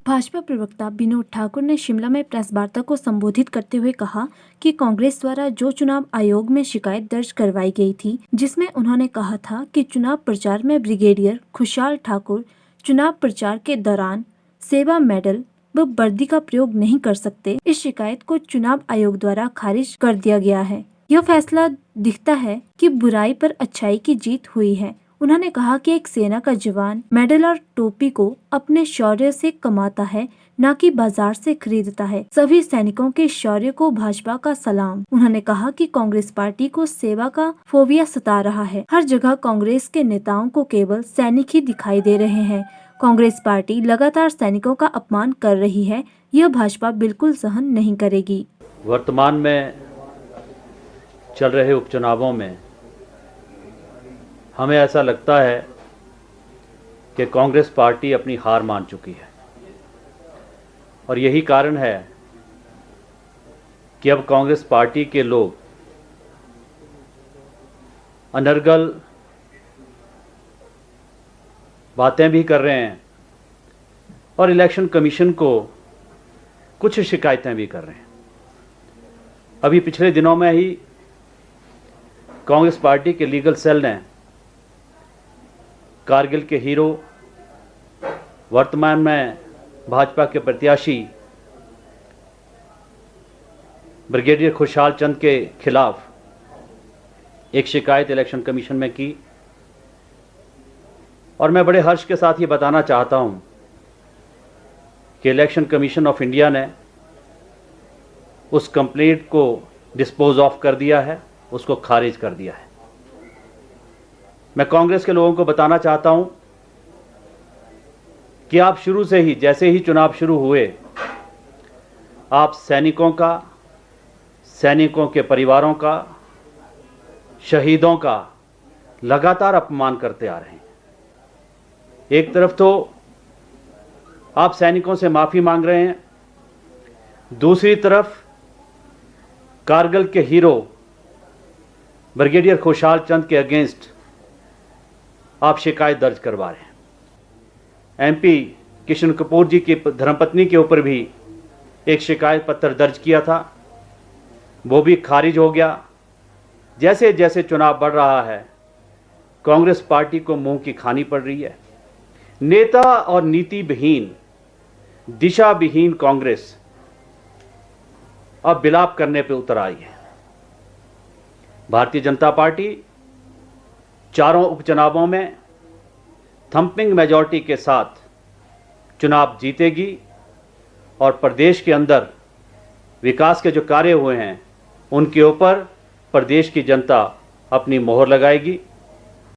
भाजपा प्रवक्ता विनोद ठाकुर ने शिमला में प्रेस वार्ता को संबोधित करते हुए कहा कि कांग्रेस द्वारा जो चुनाव आयोग में शिकायत दर्ज करवाई गई थी, जिसमें उन्होंने कहा था कि चुनाव प्रचार में ब्रिगेडियर खुशहाल ठाकुर चुनाव प्रचार के दौरान सेवा मेडल व वर्दी का प्रयोग नहीं कर सकते, इस शिकायत को चुनाव आयोग द्वारा खारिज कर दिया गया है। यह फैसला दिखता है कि बुराई पर अच्छाई की जीत हुई है। उन्होंने कहा कि एक सेना का जवान मेडल और टोपी को अपने शौर्य से कमाता है, न कि बाजार से खरीदता है। सभी सैनिकों के शौर्य को भाजपा का सलाम। उन्होंने कहा कि कांग्रेस पार्टी को सेवा का फोबिया सता रहा है। हर जगह कांग्रेस के नेताओं को केवल सैनिक ही दिखाई दे रहे हैं। कांग्रेस पार्टी लगातार सैनिकों का अपमान कर रही है। यह भाजपा बिल्कुल सहन नहीं करेगी। वर्तमान में चल रहे उपचुनावों में हमें ऐसा लगता है कि कांग्रेस पार्टी अपनी हार मान चुकी है और यही कारण है कि अब कांग्रेस पार्टी के लोग अनर्गल बातें भी कर रहे हैं और इलेक्शन कमीशन को कुछ शिकायतें भी कर रहे हैं। अभी पिछले दिनों में ही कांग्रेस पार्टी के लीगल सेल ने कारगिल के हीरो, वर्तमान में भाजपा के प्रत्याशी ब्रिगेडियर खुशहाल चंद के खिलाफ एक शिकायत इलेक्शन कमीशन में की और मैं बड़े हर्ष के साथ ये बताना चाहता हूं कि इलेक्शन कमीशन ऑफ इंडिया ने उस कंप्लेंट को डिस्पोज ऑफ कर दिया है, उसको खारिज कर दिया है। मैं कांग्रेस के लोगों को बताना चाहता हूं कि आप शुरू से ही, जैसे ही चुनाव शुरू हुए, आप सैनिकों का, सैनिकों के परिवारों का, शहीदों का लगातार अपमान करते आ रहे हैं। एक तरफ तो आप सैनिकों से माफ़ी मांग रहे हैं, दूसरी तरफ कारगिल के हीरो ब्रिगेडियर खुशहाल चंद के अगेंस्ट आप शिकायत दर्ज करवा रहे हैं। एमपी किशन कपूर जी की धर्मपत्नी के ऊपर भी एक शिकायत पत्र दर्ज किया था, वो भी खारिज हो गया। जैसे जैसे चुनाव बढ़ रहा है, कांग्रेस पार्टी को मुंह की खानी पड़ रही है। नेता और नीति विहीन, दिशा विहीन कांग्रेस अब विलाप करने पे उतर आई है। भारतीय जनता पार्टी चारों उपचुनावों में थंपिंग मेजॉरिटी के साथ चुनाव जीतेगी और प्रदेश के अंदर विकास के जो कार्य हुए हैं उनके ऊपर प्रदेश की जनता अपनी मोहर लगाएगी।